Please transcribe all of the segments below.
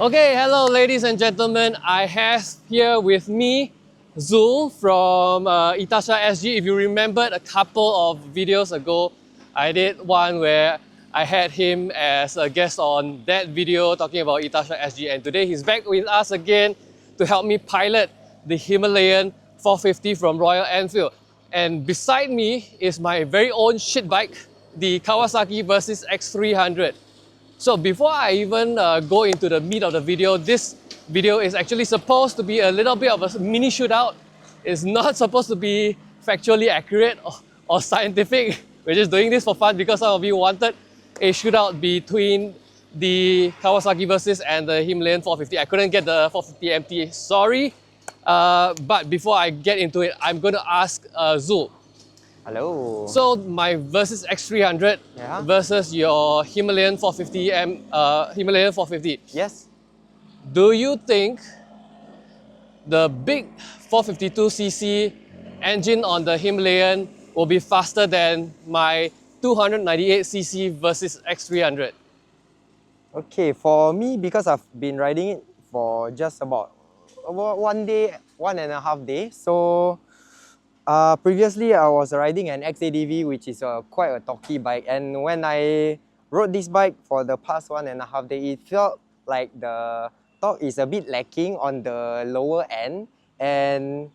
Okay, hello ladies and gentlemen. I have here with me Zul from Itasha SG. If you remembered a couple of videos ago, I did one where I had him as a guest on that video talking about Itasha SG, and today he's back with us again to help me pilot the Himalayan 450 from Royal Enfield. And beside me is my very own shit bike, the Kawasaki Versys X300. So before I even go into the meat of the video, this video is actually supposed to be a little bit of a mini shootout. It's not supposed to be factually accurate or scientific. We're just doing this for fun because some of you wanted a shootout between the Kawasaki Versys and the Himalayan 450. I couldn't get the 450 MT, sorry. But before I get into it, I'm going to ask Zul. Hello. So my Versys X300 versus your Himalayan 450 Himalayan 450. Yes. Do you think the big 452cc engine on the Himalayan will be faster than my 298cc Versys X300? Okay, for me, because I've been riding it for just about 1 day, 1.5 days. So previously I was riding an XADV, which is quite a torquey bike. And when I rode this bike for the past 1.5 days, it felt like the torque is a bit lacking on the lower end. And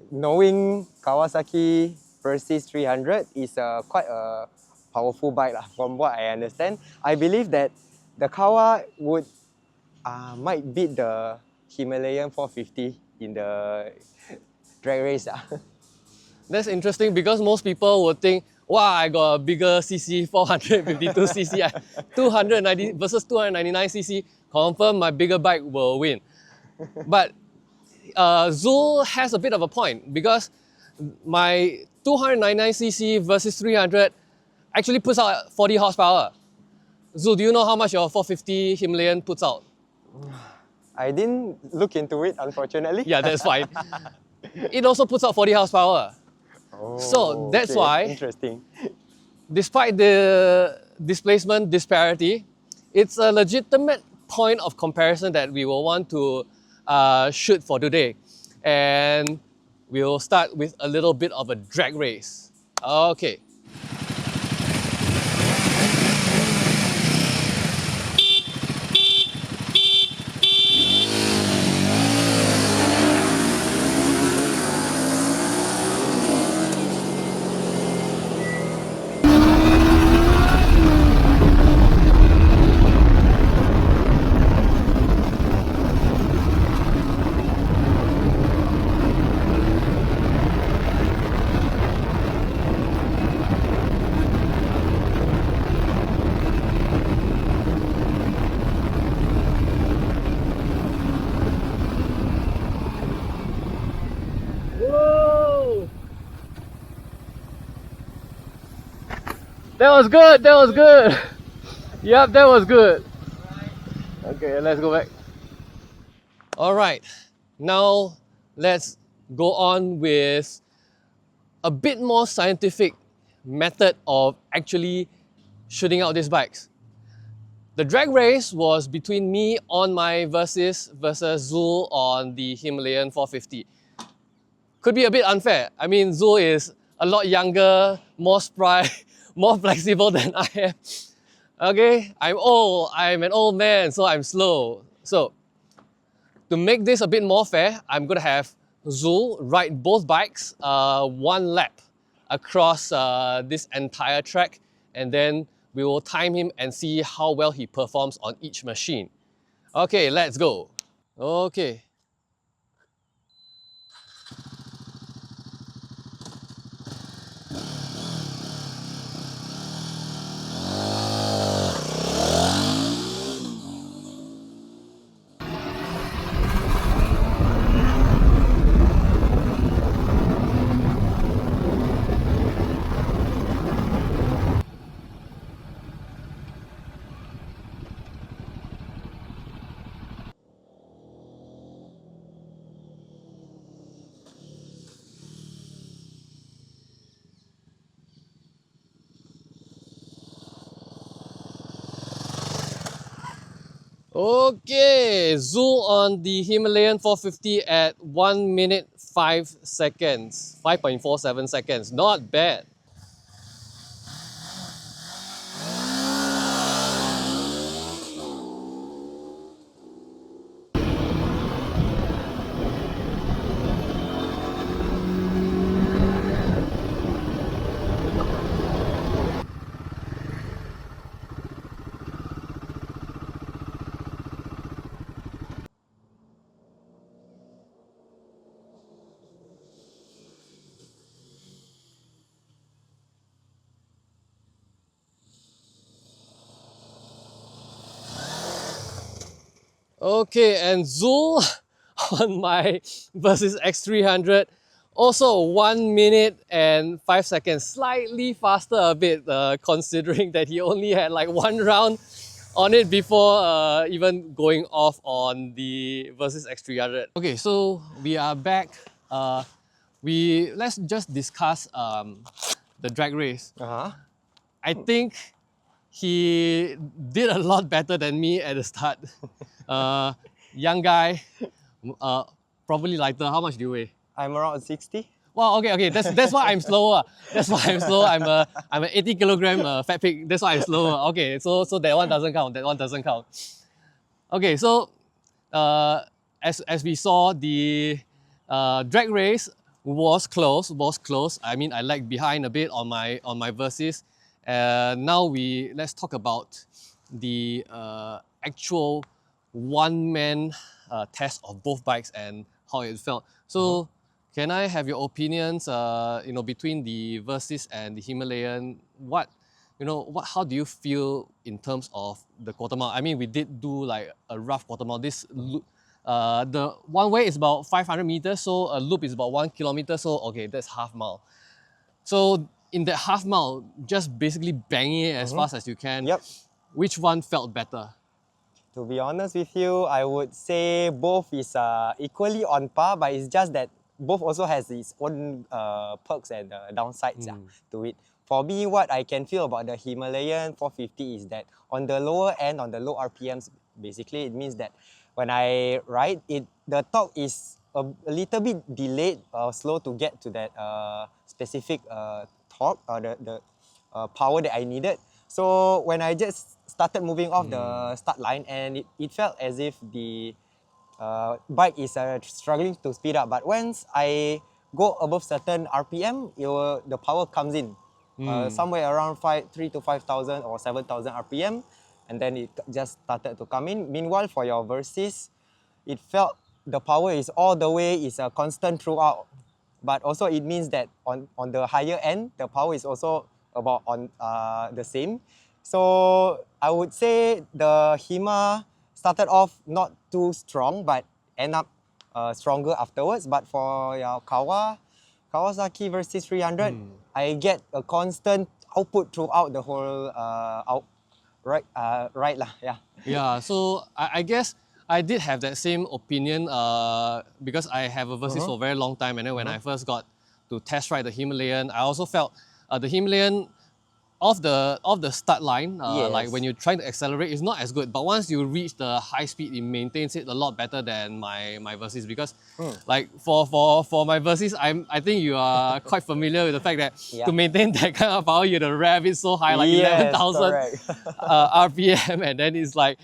knowing Kawasaki Versys 300 is quite a powerful bike from what I understand. I believe that the Kawa might beat the Himalayan 450 in the drag race. That's interesting because most people would think, wow, I got a bigger CC, 452cc, 290 versus 299cc, confirm my bigger bike will win. But Zul has a bit of a point because my 299cc versus 300 actually puts out 40 horsepower. Zul, do you know how much your 450 Himalayan puts out? I didn't look into it, unfortunately. Yeah, that's fine. It also puts out 40 horsepower. Oh, So that's okay. why, Interesting. despite the displacement disparity, it's a legitimate point of comparison that we will want to shoot for today. And we'll start with a little bit of a drag race. Okay. Whoa! That was good, that was good. Yep, that was good. Okay, let's go back. All right, now let's go on with a bit more scientific method of actually shooting out these bikes. The drag race was between me on my Versys versus Zul on the Himalayan 450. Could be a bit unfair. I mean, Zul is a lot younger, more spry, more flexible than I am. Okay, I'm old, I'm an old man, so I'm slow. So, to make this a bit more fair, I'm gonna have Zul ride both bikes one lap across this entire track, and then we will time him and see how well he performs on each machine. Okay, let's go. Okay. Okay, Zul on the Himalayan 450 at 1 minute 5 seconds, 5.47 seconds. Not bad. Okay, and Zul on my Versys X300, also 1 minute and 5 seconds, slightly faster a bit considering that he only had like one round on it before even going off on the Versys X300. Okay, so we are back. Let's just discuss the drag race. I think he did a lot better than me at the start. Young guy, probably lighter. How much do you weigh? I'm around 60. Wow, okay. That's why I'm slower. That's why I'm slow. I'm an 80 kilogram fat pig. That's why I'm slower. Okay, so that one doesn't count. That one doesn't count. Okay, so as we saw, the drag race was close. I mean, I lagged behind a bit on my Versys. Now let's talk about the actual one-man test of both bikes and how it felt. So, can I have your opinions? Between the Versys and the Himalayan, how do you feel in terms of the quarter mile? I mean, we did do like a rough quarter mile. The one way is about 500 meters, so a loop is about 1 kilometer. So okay, that's half mile. So in that half mile, just basically banging it as fast as you can. Yep. Which one felt better? To be honest with you, I would say both is equally on par, but it's just that both also has its own perks and downsides to it. For me, what I can feel about the Himalayan 450 is that on the lower end, on the low RPMs, basically it means that when I ride it, the torque is a little bit delayed or slow to get to that specific torque or the power that I needed. So when I just started moving off the start line, and it felt as if the bike is struggling to speed up. But once I go above certain RPM, the power comes in somewhere around 3 to 5,000 or 7,000 RPM, and then it just started to come in. Meanwhile, for your Versys, it felt the power is all the way, is a constant throughout. But also it means that on the higher end, the power is also about on the same. So I would say the Hima started off not too strong, but end up stronger afterwards. But for your Kawasaki Versys 300, I get a constant output throughout the whole ride lah. Yeah. Yeah. So I guess I did have that same opinion because I have a Versys for a very long time, and then when I first got to test ride the Himalayan, I also felt the Himalayan off the start line, like when you're trying to accelerate, it's not as good. But once you reach the high speed, it maintains it a lot better than my Versys, because like for my Versys, I think you are quite familiar with the fact that to maintain that kind of power, you have to rev it so high, like 11,000 RPM, and then it's like,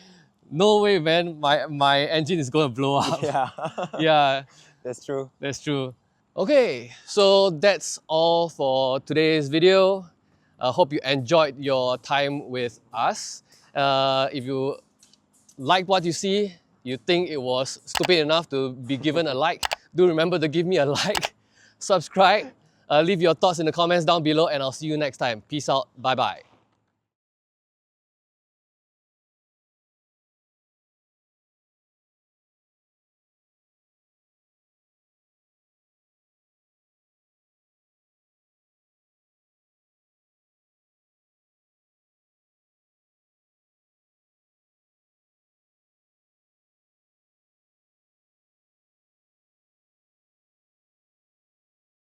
no way, man, my engine is going to blow up. Yeah. Yeah. That's true. That's true. Okay, so that's all for today's video. I hope you enjoyed your time with us. If you like what you see, you think it was stupid enough to be given a like, do remember to give me a like, subscribe, leave your thoughts in the comments down below, and I'll see you next time. Peace out. Bye-bye.